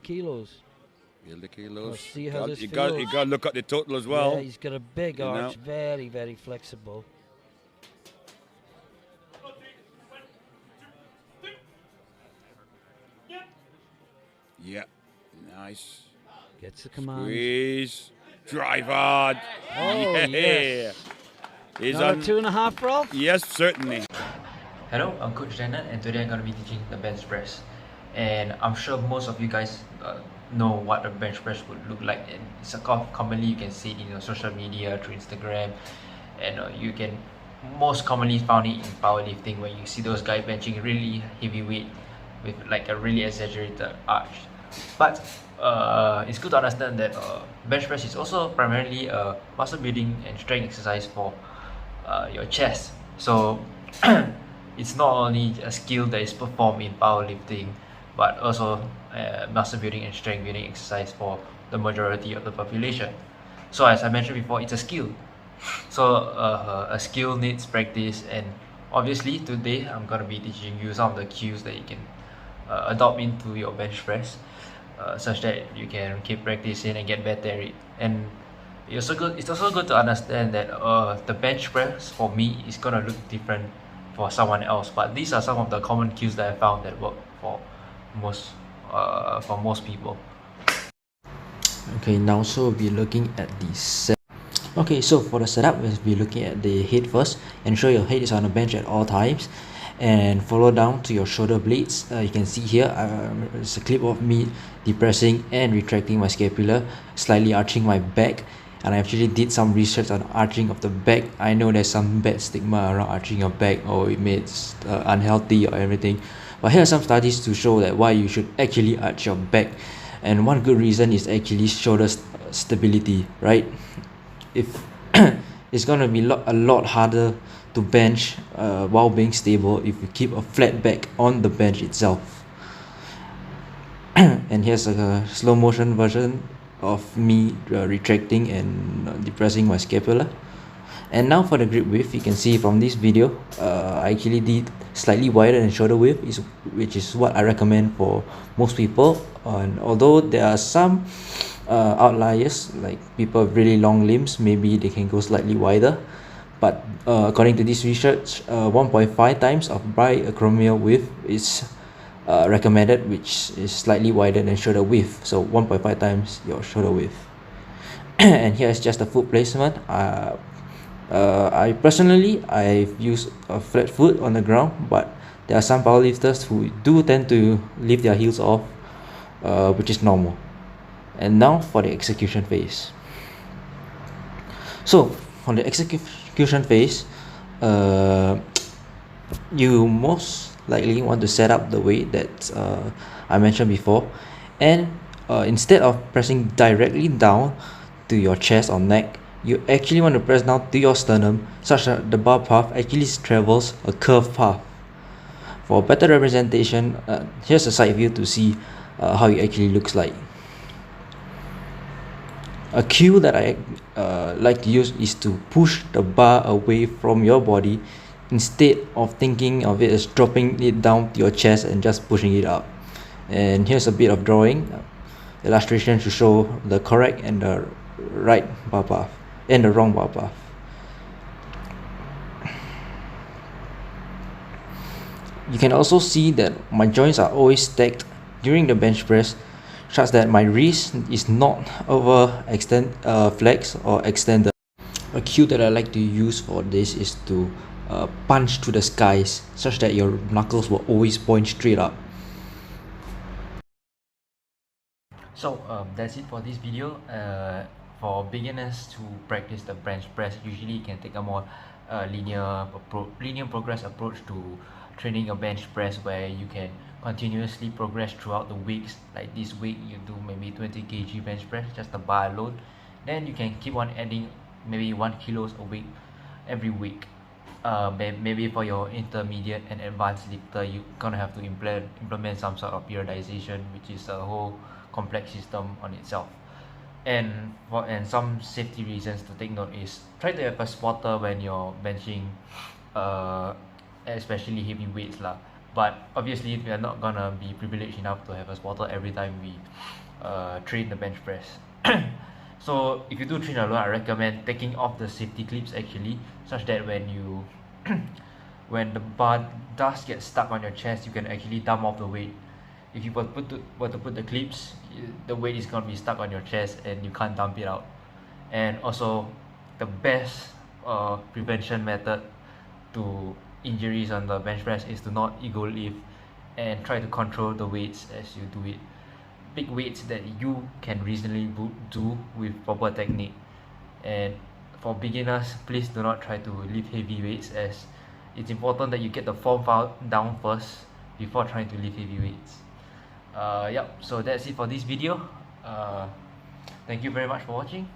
kilos. Feel the kilos. See how this you feels. got to look at the total as well. Yeah, he's got a big arch, very, very flexible. Yeah, nice. Gets the command. Squeeze. Drive hard. Oh, yes. He's Another on 2.5, Rolf? Yes, certainly. Hello, I'm Coach Denan, and today I'm going to be teaching the bench press. And I'm sure most of you guys know what a bench press would look like. And it's commonly you can see it in your social media, through Instagram, and you can most commonly found it in powerlifting, where you see those guys benching really heavy weight with like a really exaggerated arch. But it's good to understand that bench press is also primarily a muscle building and strength exercise for your chest. So it's not only a skill that is performed in powerlifting, but also muscle building and strength building exercise for the majority of the population. So as I mentioned before, it's a skill. So a skill needs practice, and obviously today I'm going to be teaching you some of the cues that you can adopt into your bench press, such that you can keep practicing and get better at it. And it's also good to understand that the bench press for me is gonna look different for someone else, but these are some of the common cues that I found that work for most people. Okay, now so we'll be looking at the set. Okay, so for the setup, we'll be looking at the head first. Ensure your head is on the bench at all times, and follow down to your shoulder blades. You can see here, it's a clip of me depressing and retracting my scapula, slightly arching my back. And I actually did some research on arching of the back. I know there's some bad stigma around arching your back, or it makes unhealthy or everything, but here are some studies to show that why you should actually arch your back. And one good reason is actually shoulder stability, right? If it's gonna be a lot harder to bench while being stable if you keep a flat back on the bench itself. And here's a slow motion version of me retracting and depressing my scapula. And now for the grip width, you can see from this video, I actually did slightly wider than shoulder width, which is what I recommend for most people. And although there are some outliers, like people with really long limbs, maybe they can go slightly wider. But according to this research, 1.5 times of biacromial width is recommended, which is slightly wider than shoulder width, so 1.5 times your shoulder width. And here is just a foot placement. I personally, I've used a flat foot on the ground, but there are some powerlifters who do tend to leave their heels off, which is normal. And now for the execution phase. So for the execution phase, you most likely want to set up the way that I mentioned before, and instead of pressing directly down to your chest or neck, you actually want to press down to your sternum, such that the bar path actually travels a curved path. For better representation, here's a side view to see how it actually looks like. A cue that I like to use is to push the bar away from your body, instead of thinking of it as dropping it down to your chest and just pushing it up. And here's a bit of drawing illustration to show the correct and the right bar path and the wrong bar path. You can also see that my joints are always stacked during the bench press, such that my wrist is not flex or extended. A cue that I like to use for this is to punch to the skies, such that your knuckles will always point straight up. So that's it for this video. For beginners to practice the bench press, usually it can take a more linear progress approach to training a bench press, where you can continuously progress throughout the weeks. Like this week you do maybe 20 kg bench press, just the bar alone. Then you can keep on adding maybe 1 kilos a week every week. Maybe for your intermediate and advanced lifter, you're gonna have to implement some sort of periodization, which is a whole complex system on itself. And some safety reasons to take note is, try to have a spotter when you're benching especially heavy weights lah. but obviously we are not gonna be privileged enough to have a spotter every time we train the bench press. So if you do train alone, I recommend taking off the safety clips actually, such that when you when the bar does get stuck on your chest, you can actually dump off the weight. If you were to put the clips, the weight is gonna be stuck on your chest and you can't dump it out. And also, the best prevention method to injuries on the bench press is to not ego lift and try to control the weights as you do it. Big weights that you can reasonably do with proper technique. And for beginners, please do not try to lift heavy weights, as it's important that you get the form down first before trying to lift heavy weights. Yep, so that's it for this video. Thank you very much for watching.